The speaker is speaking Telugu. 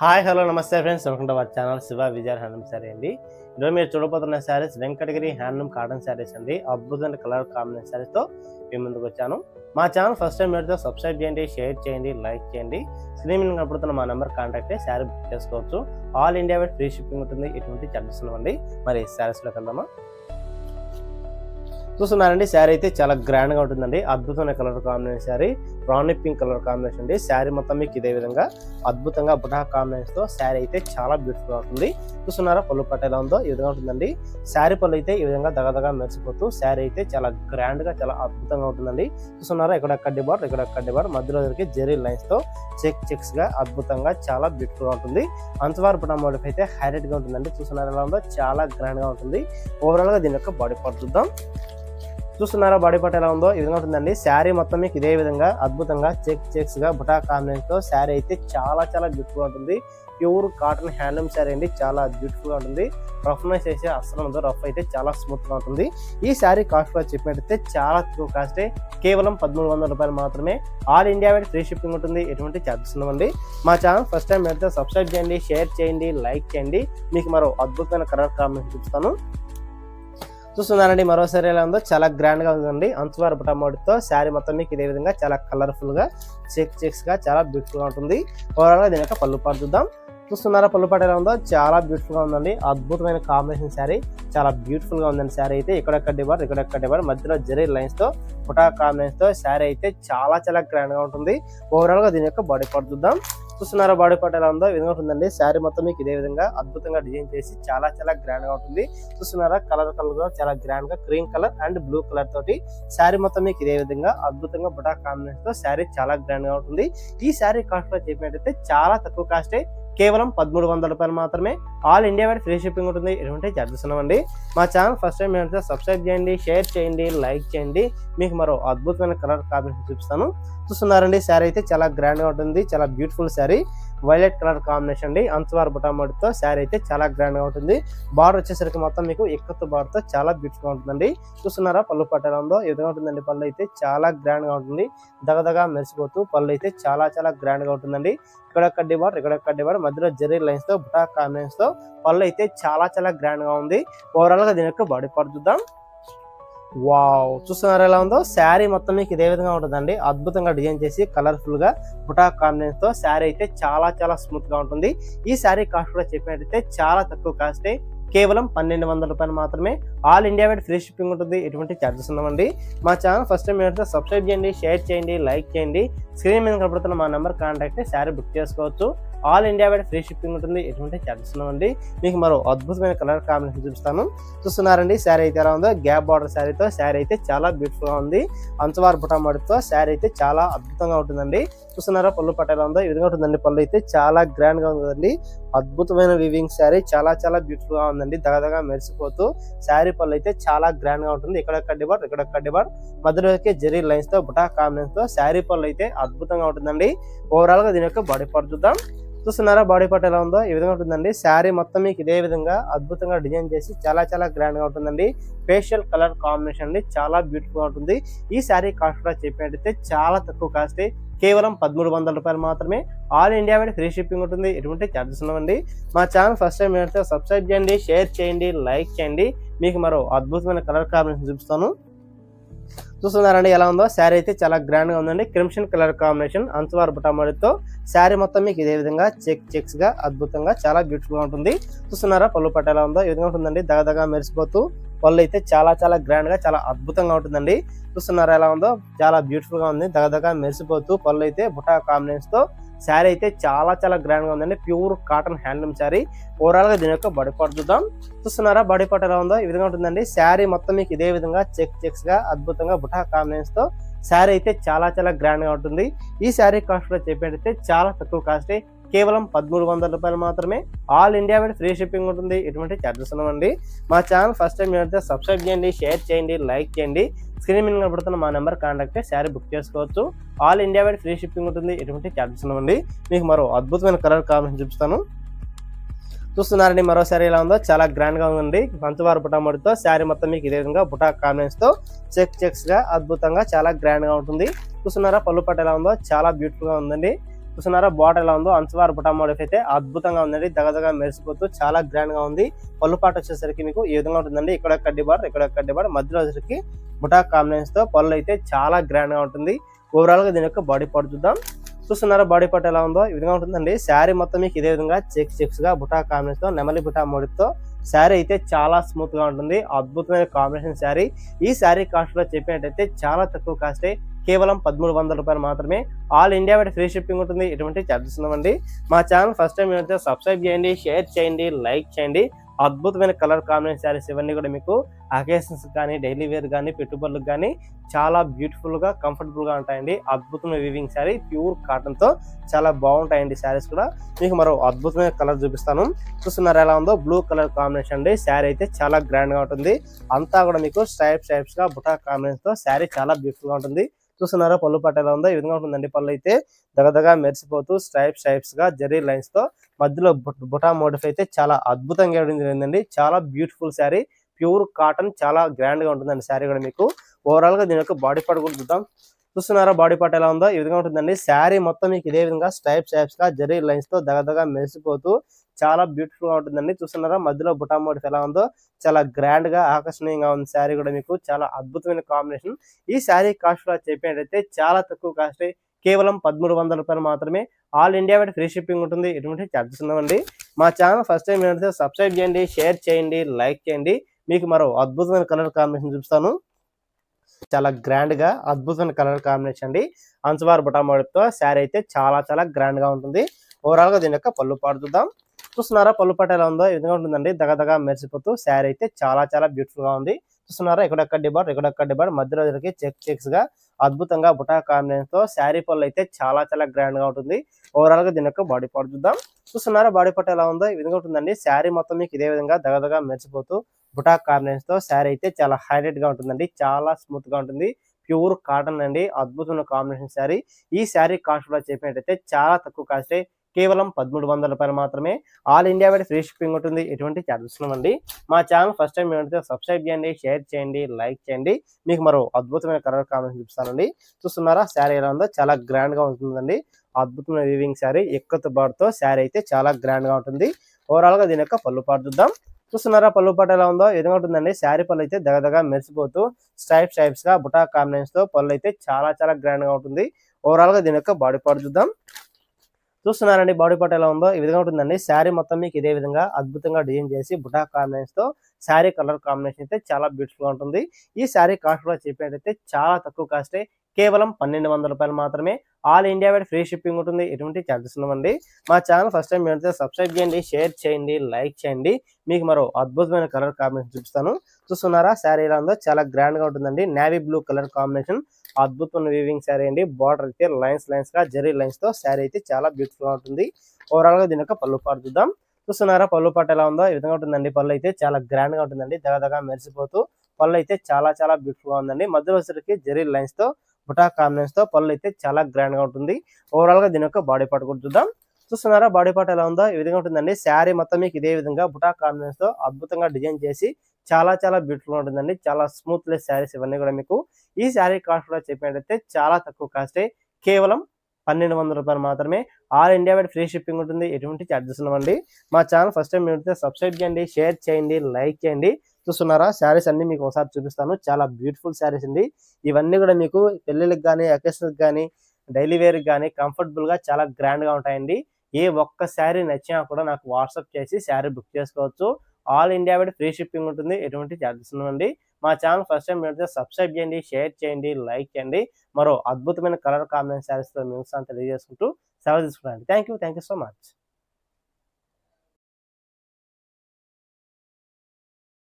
హాయ్ హలో నమస్తే friends, welcome to our channel Shiva Vijay handloom sari అండి. ఈరోజు మీరు చూడబోతున్న శారీస్ వెంకటగిరి హ్యాండ్లూమ్ కాటన్ శారీస్ అండి. అద్భుతమైన కలర్ కాంబినేషన్ శారీస్తో మీ ముందుకు వచ్చాను. మా ఛానల్ ఫస్ట్ టైం మీతో సబ్స్క్రైబ్ చేయండి, షేర్ చేయండి, లైక్ చేయండి. స్క్రీన్ మీద కనపడుతున్న మా నెంబర్ కాంటాక్ట్ అయ్యి శారీ బుక్ చేసుకోవచ్చు. All India wide free shipping ఉంటుంది. ఎటువంటి చార్జెస్ ఉండవండి. మరి శారీస్లోకి వెళ్దామా? చూస్తున్నారండి, శారీ అయితే చాలా గ్రాండ్ గా ఉంటుందండి. అద్భుతమైన కలర్ కాంబినేషన్ శారీ, రాణి పింక్ కలర్ కాంబినేషన్ అండి. శారీ మొత్తం మీకు ఇదే విధంగా అద్భుతంగా బుటా కాంబినేషన్ తో శారీ అయితే చాలా బ్యూటిఫుల్ అవుతుంది. చూస్తున్నారా పళ్ళు పట్టు ఎలా ఉందో ఈ విధంగా ఉంటుందండి. శారీ పళ్ళు అయితే ఈ విధంగా దగదగా మెరిసిపోతూ శారీ అయితే చాలా గ్రాండ్ గా చాలా అద్భుతంగా ఉంటుందండి. చూస్తున్నారా ఇక్కడ కడ్డీ బార్ మధ్యలో దొరికి జెరీ లైన్స్ తో చెక్స్ గా అద్భుతంగా చాలా బ్యూటిఫుల్ గా ఉంటుంది. అంచవారు బుటా మోడల్ అయితే హైలైట్ గా ఉంటుందండి. చూస్తున్నారా ఎలా ఉందో చాలా గ్రాండ్ గా ఉంటుంది. ఓవరాల్ గా దీని యొక్క బాడీ పార్ట్ చూద్దాం. చూస్తున్నారా బాడీ పార్ట్ ఎలా ఉందో ఈ విధంగా ఉంటుందండి. శారీ మొత్తం మీకు ఇదే విధంగా అద్భుతంగా చెక్స్ గా బుటా కాంబినేషన్ తో శారీ అయితే చాలా చాలా బ్యూటిఫుల్ గా ఉంటుంది. ప్యూర్ కాటన్ హ్యాండ్లూమ్ శారీ అండి, చాలా బ్యూటిఫుల్ గా ఉంటుంది. రఫ్నెస్ అయితే అస్సలు ఉండదు, రఫ్ అయితే చాలా స్మూత్ గా ఉంటుంది. ఈ శారీ కాస్ట్ గా చెప్పినట్టయితే చాలా తక్కువ కాస్ట్, కేవలం 1300 రూపాయలు మాత్రమే. All India wide free shipping ఉంటుంది. ఎటువంటి ఛార్జెస్ ఉండవండి. మా ఛానల్ ఫస్ట్ టైం అయితే సబ్స్క్రైబ్ చేయండి, షేర్ చేయండి, లైక్ చేయండి. మీకు మరో అద్భుతమైన కలర్ కాంబినేషన్ చూపిస్తాను. చూస్తున్నారండి మరోసారి ఎలా ఉందో చాలా గ్రాండ్ గా ఉందండి. అంచువారు బుటా మోడల్తో శారీ మొత్తం మీకు ఇదే విధంగా చాలా కలర్ఫుల్ గా చెక్స్ గా చాలా బ్యూటిఫుల్ గా ఉంటుంది. ఓవరాల్ గా దీని యొక్క పళ్ళు పాటు చూద్దాం. చూస్తున్నారా పళ్ళు పాటు ఎలా ఉందో చాలా బ్యూటిఫుల్ గా ఉందండి. అద్భుతమైన కాంబినేషన్ శారీ, చాలా బ్యూటిఫుల్ గా ఉందండి. శారీ అయితే ఇక్కడ కడ్డీ బార్ మధ్యలో జెరీ లైన్స్ తో బుటా కాంబినేషన్ తో శారీ అయితే చాలా గ్రాండ్ గా ఉంటుంది. ఓవరాల్ గా దీని యొక్క బాడీ పార్ట్ చూద్దాం. చూస్తున్నారా బాడీ పార్ట్ ఎలా ఉందో ఈ విధంగా ఉంటుందండి. శారీ మొత్తం మీకు ఇదే విధంగా అద్భుతంగా డిజైన్ చేసి చాలా గ్రాండ్ గా ఉంటుంది. చూస్తున్నారా కలర్ గా చాలా గ్రాండ్ గా cream colour and blue colour తోటి శారీ మొత్తం మీకు ఇదే విధంగా అద్భుతంగా బుటా కాంబినేషన్ తో శారీ చాలా గ్రాండ్ గా ఉంటుంది. ఈ శారీ కాస్ట్ లో చెప్పినట్టయితే చాలా తక్కువ కాస్టే, కేవలం 1300 రూపాయలు మాత్రమే. All India wide free shipping ఉంటుంది. ఎటువంటి చార్జెస్ ఉండవండి. మా ఛానల్ ఫస్ట్ టైం ఏంటంటే సబ్స్క్రైబ్ చేయండి, షేర్ చేయండి, లైక్ చేయండి. మీకు మరో అద్భుతమైన కలర్ కాంబినేషన్ చూపిస్తాను. చూస్తున్నారండి శారీ అయితే చాలా గ్రాండ్ గా ఉంటుంది. చాలా beautiful sari, violet colour combination అండి. అంచువారు బుటా మోడల్తో శారీ అయితే చాలా గ్రాండ్ గా ఉంటుంది. బార్డర్ వచ్చేసరికి మొత్తం మీకు ఎక్కత్తు బార్డర్ తో చాలా బ్యూటిఫుల్ గా ఉంటుందండి. చూస్తున్నారా పళ్ళు పట్టు ఎలా ఉందో ఈ విధంగా ఉంటుందండి. పళ్ళు అయితే చాలా గ్రాండ్ గా ఉంటుంది. దగదగా మెరిసిపోతూ పళ్ళు అయితే చాలా గ్రాండ్ గా ఉంటుందండి. ఇక్కడ కడ్డీ బార్ మధ్యలో జెరీ లైన్స్ తో బుటా కాంబినేషన్ తో పళ్ళు అయితే చాలా గ్రాండ్ గా ఉంది. ఓవరాల్ గా దీని యొక్క బాడీ పార్ట్ చూద్దాం. వావ్, చూస్తున్నారా ఎలా ఉందో. శారీ మొత్తం మీకు ఇదే విధంగా ఉంటుందండి. అద్భుతంగా డిజైన్ చేసి కలర్ఫుల్ గా బుటా కాంబినేషన్ తో శారీ అయితే చాలా స్మూత్ గా ఉంటుంది. ఈ శారీ కాస్ట్ కూడా చెప్పినట్టయితే చాలా తక్కువ కాస్టే, కేవలం 1200 రూపాయలు మాత్రమే. All India wide free shipping ఉంటుంది. ఎటువంటి చార్జెస్ ఉండవండి. మా ఛానల్ ఫస్ట్ టైం ఏంటంటే సబ్స్క్రైబ్ చేయండి, షేర్ చేయండి, లైక్ చేయండి. స్క్రీన్ మీద కనపడుతున్న మా నెంబర్ కాంటాక్ట్ శారీ బుక్ చేసుకోవచ్చు. All India wide free shipping ఉంటుంది. ఎటువంటి చార్జెస్ ఉండవండి. మీకు మరో అద్భుతమైన కలర్ కాంబినేషన్ చూపిస్తాను. చూస్తున్నారండి శారీ అయితే ఎలా ఉందో. గ్యాప్ బార్డర్ శారీతో శారీ అయితే చాలా బ్యూటిఫుల్ గా ఉంది. అంచవారు బుటా మోడల్తో శారీ అయితే చాలా అద్భుతంగా ఉంటుందండి. చూస్తున్నారా పళ్ళు పట్టు ఎలా ఉందో ఈ విధంగా ఉంటుందండి. పళ్ళు అయితే చాలా గ్రాండ్ గా ఉంటుందండి. అద్భుతమైన వివింగ్ శారీ, చాలా బ్యూటిఫుల్ గా ఉందండి. దగదగా మెరిసిపోతూ శారీ పళ్ళు అయితే చాలా గ్రాండ్ గా ఉంటుంది. ఇక్కడ కడ్డీ బార్ మధ్యలో జెరీ లైన్స్ తో బుటా కాంబినేషన్ తో శారీ పళ్ళు అయితే అద్భుతంగా ఉంటుందండి. ఓవరాల్ గా దీని యొక్క బాడీ పార్ట్ చూద్దాం. చూస్తున్నారా బాడీ పార్ట్ ఎలా ఉందో ఈ విధంగా ఉంటుందండి. శారీ మొత్తం మీకు ఇదే విధంగా అద్భుతంగా డిజైన్ చేసి చాలా గ్రాండ్ గా ఉంటుందండి. ఫేషియల్ కలర్ కాంబినేషన్ అండి, చాలా బ్యూటిఫుల్ గా ఉంటుంది. ఈ శారీ కాస్ట్ కూడా చెప్పినట్టయితే చాలా తక్కువ కాస్టే, కేవలం 1300 రూపాయలు మాత్రమే. All India wide free shipping ఉంటుంది. ఎటువంటి చార్జెస్ ఉండవండి. మా ఛానల్ ఫస్ట్ టైం ఏంటంటే సబ్స్క్రైబ్ చేయండి, షేర్ చేయండి, లైక్ చేయండి. మీకు మరో అద్భుతమైన కలర్ కాంబినేషన్ చూపిస్తాను. చూస్తున్నారండి ఎలా ఉందో. శారీ అయితే చాలా గ్రాండ్ గా ఉందండి. క్రిమ్షన్ కలర్ కాంబినేషన్ అంచువారు బుటా మోడల్తో శారీ మొత్తం మీకు ఇదే విధంగా చెక్స్ గా అద్భుతంగా చాలా బ్యూటిఫుల్ గా ఉంటుంది. చూస్తున్నారా పళ్ళు పట్టు ఎలా ఉందో ఈ విధంగా ఉంటుందండి. దగదగా మెరిసిపోతూ పళ్ళు అయితే చాలా గ్రాండ్ గా చాలా అద్భుతంగా ఉంటుందండి. చూస్తున్నారా ఎలా ఉందో. చాలా బ్యూటిఫుల్ గా ఉంది. దగదగా మెరిసిపోతూ పళ్ళు అయితే బుటా కాంబినేషన్ తో శారీ అయితే చాలా గ్రాండ్ గా ఉందండి. Pure cotton handloom sari. Overall గా దీని యొక్క బాడీ పార్ట్ చూద్దాం. చూస్తున్నారా బాడీ పార్ట్ ఎలా ఉందో ఈ విధంగా ఉంటుందండి. శారీ మొత్తం మీకు ఇదే విధంగా చెక్స్ గా అద్భుతంగా బుటా కాంబినేషన్ తో శారీ అయితే చాలా గ్రాండ్ గా ఉంటుంది. ఈ శారీ కాస్ట్ లో చెప్పేటైతే చాలా తక్కువ కాస్టే, కేవలం 1300 రూపాయలు మాత్రమే. All India wide free shipping ఉంటుంది. ఎటువంటి చార్జెస్ ఉండవండి. మా ఛానల్ ఫస్ట్ టైం ఏంటంటే సబ్స్క్రైబ్ చేయండి, షేర్ చేయండి, లైక్ చేయండి. స్క్రీన్ మీద కనబడుతున్న మా నెంబర్ కాంటాక్ట్ శారీ బుక్ చేసుకోవచ్చు. All India wide free shipping ఉంటుంది. ఎటువంటి చార్జెస్ ఉండవండి. మీకు మరో అద్భుతమైన కలర్ కాంబినేషన్ చూపిస్తాను. చూస్తున్నారండి మరో శారీ ఎలా ఉందో. చాలా గ్రాండ్ గా ఉంది. పంచవారు బుటా మోడల్తో శారీ మొత్తం మీకు ఇదే విధంగా బుటా కాంబినేషన్ తో చెక్స్ గా అద్భుతంగా చాలా గ్రాండ్ గా ఉంటుంది. చూస్తున్నారా పళ్ళు పట్టు ఎలా ఉందో. చాలా బ్యూటిఫుల్ గా ఉందండి. చూస్తున్నారా బార్డర్ ఎలా ఉందో, అంచువారు బుటా మోడల్ అయితే అద్భుతంగా ఉందండి. దగదగా మెరిసిపోతూ చాలా గ్రాండ్ గా ఉంది. పళ్ళు పాట వచ్చేసరికి మీకు ఈ విధంగా ఉంటుందండి. ఇక్కడ కడ్డీ బార్డర్ మధ్యలో వచ్చేసరికి బుటా కాంబినేషన్ తో పళ్ళు అయితే చాలా గ్రాండ్ గా ఉంటుంది. ఓవరాల్ గా దీని యొక్క బాడీ పార్ట్ చూద్దాం. చూస్తున్నారా బాడీ పార్ట్ ఎలా ఉందో, ఈ విధంగా ఉంటుందండి. శారీ మొత్తం మీకు ఇదే విధంగా చెక్స్ గా బుటా కాంబినేషన్ తో నెమలి బుటా మోడల్తో శారీ అయితే చాలా స్మూత్ గా ఉంటుంది. అద్భుతమైన కాంబినేషన్ శారీ. ఈ శారీ కాస్ట్ లో చెప్పినట్టయితే చాలా తక్కువ కాస్టే, కేవలం 1300 రూపాయలు మాత్రమే. All India wide free shipping ఉంటుంది. ఎటువంటి ఛార్జెస్ ఉండవండి. మా ఛానల్ ఫస్ట్ టైం అయితే సబ్స్క్రైబ్ చేయండి, షేర్ చేయండి, లైక్ చేయండి. అద్భుతమైన కలర్ కాంబినేషన్ శారీస్ ఇవన్నీ కూడా మీకు అకేషన్స్ కానీ, డైలీ వేర్ కానీ, పెట్టుబడులకు కానీ చాలా బ్యూటిఫుల్ గా కంఫర్టబుల్ గా ఉంటాయండి. అద్భుతమైన వీవింగ్ శారీ, ప్యూర్ కాటన్ తో చాలా బాగుంటాయండి శారీస్ కూడా. మీకు మరో అద్భుతమైన కలర్ చూపిస్తాను. చూస్తున్నారు ఎలా ఉందో, బ్లూ కలర్ కాంబినేషన్ అండి. శారీ అయితే చాలా గ్రాండ్ గా ఉంటుంది. అంతా కూడా మీకు స్ట్రైప్స్ గా బుటా కాంబినేషన్ తో శారీ చాలా బ్యూటిఫుల్ గా ఉంటుంది. చూస్తున్నారా పళ్ళు పట్టు ఎలా ఉందో, ఈ విధంగా ఉంటుందండి. పళ్ళు అయితే దగదగా మెరిసిపోతూ స్ట్రైప్స్ గా జరీ లైన్స్ తో మధ్యలో బుటా మోటిఫ్ అయితే చాలా అద్భుతంగా ఇవ్వడం జరిగిందండి. చాలా బ్యూటిఫుల్ శారీ, ప్యూర్ కాటన్, చాలా గ్రాండ్ గా ఉంటుందండి శారీ కూడా. మీకు ఓవరాల్ గా దీని యొక్క బాడీ పార్ట్ కూడా చూద్దాం. చూస్తున్నారా బాడీ పార్ట్ ఎలా ఉందో, ఈ విధంగా ఉంటుందండి. శారీ మొత్తం మీకు ఇదే విధంగా స్ట్రైప్స్ గా జరీ లైన్స్ తో దగదగా మెరిసిపోతూ చాలా బ్యూటిఫుల్ గా ఉంటుందండి. చూస్తున్నారా మధ్యలో బుటా మోటిఫ్ ఎలా ఉందో, చాలా గ్రాండ్ గా ఆకర్షణీయంగా ఉంది శారీ కూడా. మీకు చాలా అద్భుతమైన కాంబినేషన్. ఈ శారీ కాస్ట్ లో చెప్పినట్టయితే చాలా తక్కువ కాస్ట్, కేవలం 1300 రూపాయలు మాత్రమే. All India wide free shipping ఉంటుంది. ఎటువంటి ఛార్జెస్ ఉండవండి. మా ఛానల్ ఫస్ట్ టైం ఏంటంటే సబ్స్క్రైబ్ చేయండి, షేర్ చేయండి, లైక్ చేయండి. మీకు మరో అద్భుతమైన కలర్ కాంబినేషన్ చూపిస్తాను. చాలా గ్రాండ్ గా అద్భుతమైన కలర్ కాంబినేషన్ అండి. అంచువారు బుటా మోడల్తో శారీ అయితే చాలా గ్రాండ్ గా ఉంటుంది. ఓవరాల్ గా దీని యొక్క పళ్ళు పాటు చూద్దాం. చూస్తున్నారా పళ్ళు పాట ఎలా ఉందో, ఈ విధంగా ఉంటుందండి. దగదగా మెరిసిపోతూ శారీ అయితే చాలా బ్యూటిఫుల్ గా ఉంది. చూస్తున్నారా ఎక్కడొక్క డిబార్ మధ్యలో చెక్స్ గా అద్భుతంగా బుటా కాంబినేషన్ తో శారీ పళ్ళు అయితే చాలా గ్రాండ్ గా ఉంటుంది. ఓవరాల్ గా దీని యొక్క బాడీ పార్ట్ చూద్దాం. చూస్తున్నారా బాడీ పార్ట్ ఎలా ఉందో, ఈ విధంగా ఉంటుందండి. శారీ మొత్తం మీకు ఇదే విధంగా దగదగా మెరిసిపోతూ బుటా కాంబినేషన్ తో శారీ అయితే చాలా హైలైట్ గా ఉంటుందండి. చాలా స్మూత్ గా ఉంటుంది. ప్యూర్ కాటన్ అండి. అద్భుతమైన కాంబినేషన్ శారీ. ఈ శారీ కాస్ట్ కూడా చెప్పినట్టయితే చాలా తక్కువ కాస్టే, కేవలం 1300 రూపాయలు మాత్రమే. All India wide free shipping ఉంటుంది. ఎటువంటి ఛార్జెస్ ఉండవండి. మా ఛానల్ ఫస్ట్ టైం ఏంటంటే సబ్స్క్రైబ్ చేయండి, షేర్ చేయండి, లైక్ చేయండి. మీకు మరో అద్భుతమైన కలర్ కాంబినేషన్ చూపిస్తానండి. చూస్తున్నారా శారీ ఎలా ఉందో, చాలా గ్రాండ్ గా ఉంటుందండి. అద్భుతమైన వీవింగ్ శారీ, ఎక్కత్ బార్డర్ తో శారీ అయితే చాలా గ్రాండ్ గా ఉంటుంది. ఓవరాల్ గా దీని యొక్క పళ్ళు పాటు చూద్దాం. చూస్తున్నారా పళ్ళు పాటు ఎలా ఉందో, ఏదైనా ఉంటుందండి. శారీ పళ్ళు అయితే దగదగా మెరిసిపోతూ స్ట్రైప్స్ గా బుటా కాంబినేషన్ తో పళ్ళు అయితే చాలా గ్రాండ్ గా ఉంటుంది. ఓవరాల్ గా దీని యొక్క బాడీ పార్ట్ చూద్దాం. చూస్తున్నారండి బాడీ పార్ట్ ఎలా ఉందో, ఈ విధంగా ఉంటుందండి. శారీ మొత్తం మీకు ఇదే విధంగా అద్భుతంగా డిజైన్ చేసి బుటా కాంబినేషన్ తో శారీ కలర్ కాంబినేషన్ అయితే చాలా బ్యూటిఫుల్ గా ఉంటుంది. ఈ శారీ కాస్ట్ కూడా చెప్పేటైతే చాలా తక్కువ కాస్టే, కేవలం 1200 రూపాయలు మాత్రమే. All India wide free shipping ఉంటుంది. ఎటువంటి ఛార్జెస్ ఉండవండి. మా ఛానల్ ఫస్ట్ టైం ఏంటంటే సబ్స్క్రైబ్ చేయండి, షేర్ చేయండి, లైక్ చేయండి. మీకు మరో అద్భుతమైన కలర్ కాంబినేషన్ చూపిస్తాను. చూస్తున్నారా శారీ ఎలా ఉందో, చాలా గ్రాండ్ గా ఉంటుందండి. నేవీ బ్లూ కలర్ కాంబినేషన్, అద్భుతమైన వీవింగ్ శారీ అండి. బార్డర్ అయితే లైన్స్ గా జరీ లైన్స్ తో శారీ అయితే చాలా బ్యూటిఫుల్ గా ఉంటుంది. ఓవరాల్ గా దీని యొక్క పళ్ళు పాటు చూద్దాం. చూస్తున్నారా పళ్ళు పాటు ఎలా ఉందో, ఈ విధంగా ఉంటుందండి. పళ్ళు అయితే చాలా గ్రాండ్ గా ఉంటుందండి. దగదగా మెరిసిపోతూ పళ్ళు అయితే చాలా బ్యూటిఫుల్ గా ఉందండి. మధ్యలో వచ్చేసరికి జరీ లైన్స్ తో బుటా కాంబినేషన్ తో పళ్ళు అయితే చాలా గ్రాండ్ గా ఉంటుంది. ఓవరాల్ గా దీని యొక్క బాడీ పార్ట్ కూడా చూద్దాం. చూస్తున్నారా బాడీ పార్ట్ ఎలా ఉందో, ఈ విధంగా ఉంటుందండి. శారీ మొత్తం మీకు ఇదే విధంగా బుటా కాంబినేషన్ తో అద్భుతంగా డిజైన్ చేసి చాలా బ్యూటిఫుల్ గా ఉంటుందండి. చాలా స్మూత్ లెస్ శారీస్ ఇవన్నీ కూడా మీకు. ఈ శారీ కాస్ట్ కూడా చెప్పినట్టయితే చాలా తక్కువ కాస్టే, కేవలం 1200 రూపాయలు మాత్రమే. All India wide free shipping ఉంటుంది. ఎటువంటి ఛార్జెస్ ఉండవండి. మా ఛానల్ ఫస్ట్ టైం ఏంటంటే సబ్స్క్రైబ్ చేయండి, షేర్ చేయండి, లైక్ చేయండి. చూస్తున్నారా శారీస్ అన్ని మీకు ఒకసారి చూపిస్తాను. చాలా బ్యూటిఫుల్ శారీస్ అండి. ఇవన్నీ కూడా మీకు పెళ్లిళ్ళకి కానీ, అకేషన్కి కానీ, డైలీ వేర్కి కానీ కంఫర్టబుల్ గా చాలా గ్రాండ్ గా ఉంటాయండి. ఏ ఒక్క శారీ నచ్చినా కూడా నాకు వాట్సాప్ చేసి శారీ బుక్ చేసుకోవచ్చు. All India wide free shipping ఉంటుంది. ఎటువంటి ఛార్జెస్ ఉండవండి. మా ఛానల్ ఫస్ట్ టైం ఏంటంటే సబ్స్క్రైబ్ చేయండి, షేర్ చేయండి, లైక్ చేయండి. మరో అద్భుతమైన కలర్ కాంబినేషన్ శారీస్ తో మేము తెలియజేసుకుంటూ సెలవు తీసుకుంటాను. Thank you so much.